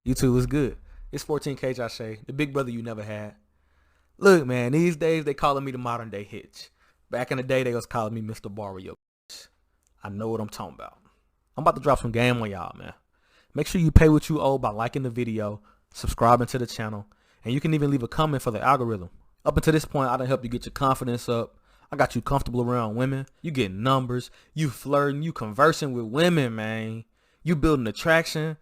YouTube was good. It's 14K JoshAyy, the big brother you never had. Look, man, these days they calling me the modern day Hitch. Back in the day, they was calling me Mr. Barrio. I know what I'm talking about. I'm about to drop some game on y'all, man. Make sure you pay what you owe by liking the video, subscribing to the channel, and you can even leave a comment for the algorithm. Up until this point, I done helped you get your confidence up. I got you comfortable around women. You getting numbers. You flirting. You conversing with women, man. You building attraction.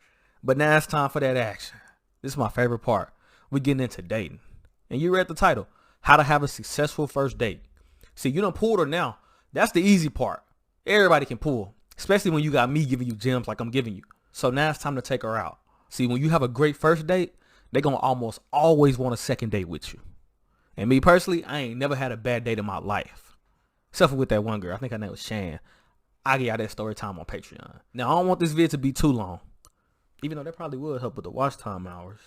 But now it's time for that action. This is my favorite part. We getting into dating. And you read the title, How to Have a Successful First Date. See, you done pulled her now. That's the easy part. Everybody can pull, especially when you got me giving you gems like I'm giving you. So now it's time to take her out. See, when you have a great first date, they gonna almost always want a second date with you. And me personally, I ain't never had a bad date in my life. Except for with that one girl. I think her name was Shan. I get y'all that story time on Patreon. Now, I don't want this video to be too long. Even though that probably would help with the watch time hours.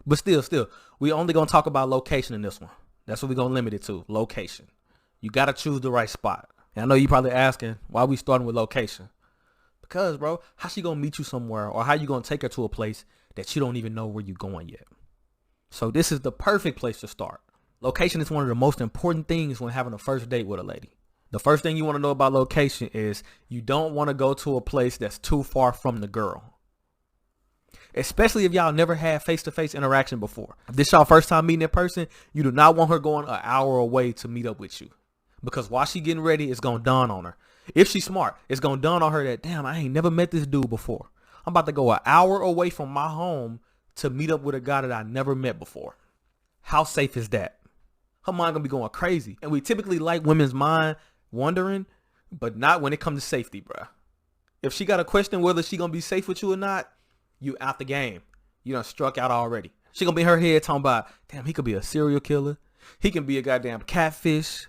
But still, we only gonna talk about location in this one. That's what we gonna limit it to, location. You gotta choose the right spot. And I know you probably asking, why we starting with location? Because, bro, how she gonna meet you somewhere, or how you gonna take her to a place that you don't even know where you going yet? So this is the perfect place to start. Location is one of the most important things when having a first date with a lady. The first thing you want to know about location is you don't want to go to a place that's too far from the girl. Especially if y'all never had face-to-face interaction before. If this y'all first time meeting in person, you do not want her going an hour away to meet up with you. Because while she getting ready, it's going to dawn on her. If she's smart, it's going to dawn on her that, damn, I ain't never met this dude before. I'm about to go an hour away from my home to meet up with a guy that I never met before. How safe is that? Her mind gonna be going crazy. And we typically like women's mind wondering, but not when it comes to safety, bruh. If she got a question whether she gonna be safe with you or not, you out the game. You done struck out already. She gonna be in her head talking about, damn, he could be a serial killer. He can be a goddamn catfish.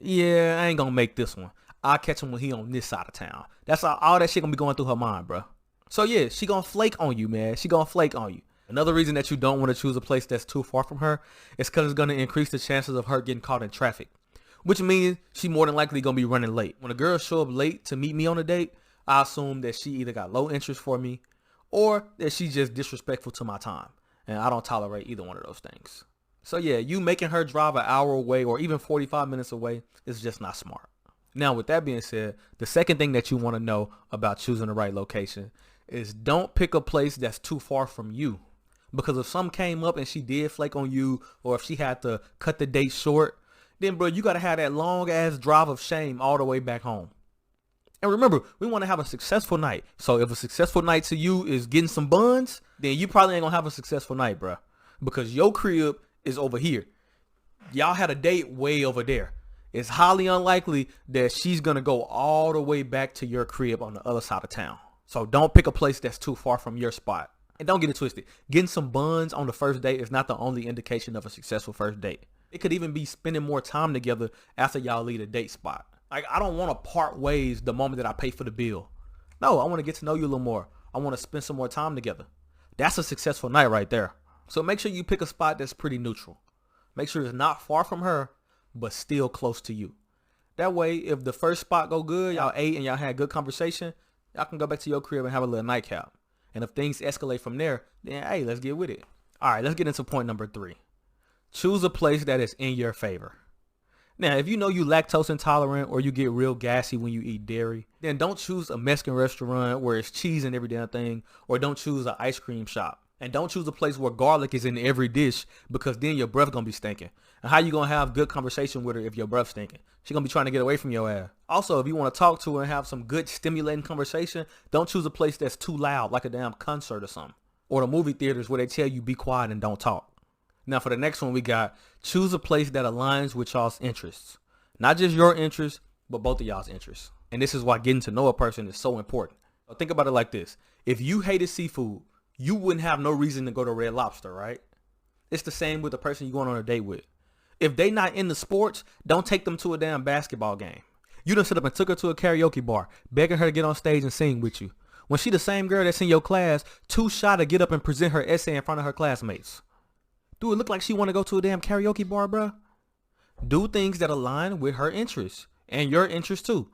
Yeah, I ain't gonna make this one. I'll catch him when he on this side of town. That's all that shit gonna be going through her mind, bruh. So yeah, she gonna flake on you, man. She gonna flake on you. Another reason that you don't want to choose a place that's too far from her is because it's going to increase the chances of her getting caught in traffic, which means she more than likely going to be running late. When a girl show up late to meet me on a date, I assume that she either got low interest for me or that she's just disrespectful to my time. And I don't tolerate either one of those things. So yeah, you making her drive an hour away or even 45 minutes away is just not smart. Now, with that being said, the second thing that you want to know about choosing the right location is don't pick a place that's too far from you. Because if something came up and she did flake on you, or if she had to cut the date short, then, bro, you got to have that long-ass drive of shame all the way back home. And remember, we want to have a successful night. So if a successful night to you is getting some buns, then you probably ain't going to have a successful night, bro. Because your crib is over here. Y'all had a date way over there. It's highly unlikely that she's going to go all the way back to your crib on the other side of town. So don't pick a place that's too far from your spot. And don't get it twisted. Getting some buns on the first date is not the only indication of a successful first date. It could even be spending more time together after y'all leave a date spot. Like, I don't want to part ways the moment that I pay for the bill. No, I want to get to know you a little more. I want to spend some more time together. That's a successful night right there. So make sure you pick a spot that's pretty neutral. Make sure it's not far from her, but still close to you. That way, if the first spot go good, y'all ate and y'all had good conversation, y'all can go back to your crib and have a little nightcap. And if things escalate from there, then hey, let's get with it. All right, let's get into point number 3. Choose a place that is in your favor. Now, if you know you lactose intolerant or you get real gassy when you eat dairy, then don't choose a Mexican restaurant where it's cheese in every damn thing, or don't choose an ice cream shop. And don't choose a place where garlic is in every dish, because then your breath gonna be stinking. And how you gonna have good conversation with her if your breath stinking? She gonna be trying to get away from your ass. Also, if you want to talk to her and have some good stimulating conversation, don't choose a place that's too loud, like a damn concert or something. Or the movie theaters where they tell you be quiet and don't talk. Now for the next one, we got choose a place that aligns with y'all's interests. Not just your interests, but both of y'all's interests. And this is why getting to know a person is so important. So think about it like this. If you hated seafood, you wouldn't have no reason to go to Red Lobster, right? It's the same with the person you're going on a date with. If they not into sports, don't take them to a damn basketball game. You done sit up and took her to a karaoke bar, begging her to get on stage and sing with you. When she the same girl that's in your class, too shy to get up and present her essay in front of her classmates. Do it look like she want to go to a damn karaoke bar, bruh? Do things that align with her interests and your interests too.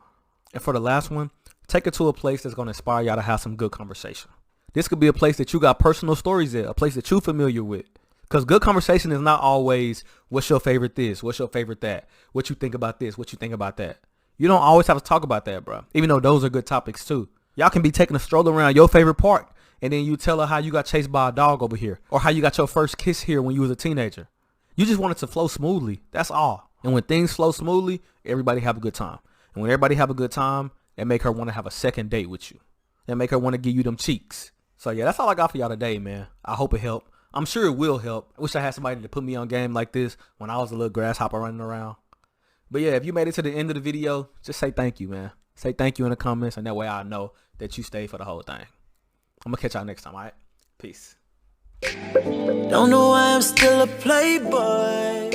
And for the last one, take her to a place that's going to inspire y'all to have some good conversation. This could be a place that you got personal stories at, a place that you familiar with. Because good conversation is not always, what's your favorite this? What's your favorite that? What you think about this? What you think about that? You don't always have to talk about that, bro. Even though those are good topics too. Y'all can be taking a stroll around your favorite park, and then you tell her how you got chased by a dog over here, or how you got your first kiss here when you was a teenager. You just want it to flow smoothly. That's all. And when things flow smoothly, everybody have a good time. And when everybody have a good time, that make her want to have a second date with you. That make her want to give you them cheeks. So yeah, that's all I got for y'all today, man. I hope it helped. I'm sure it will help. I wish I had somebody to put me on game like this when I was a little grasshopper running around. But yeah, if you made it to the end of the video, just say thank you, man. Say thank you in the comments, and that way I know that you stayed for the whole thing. I'm gonna catch y'all next time, all right? Peace. Don't know why I'm still a playboy.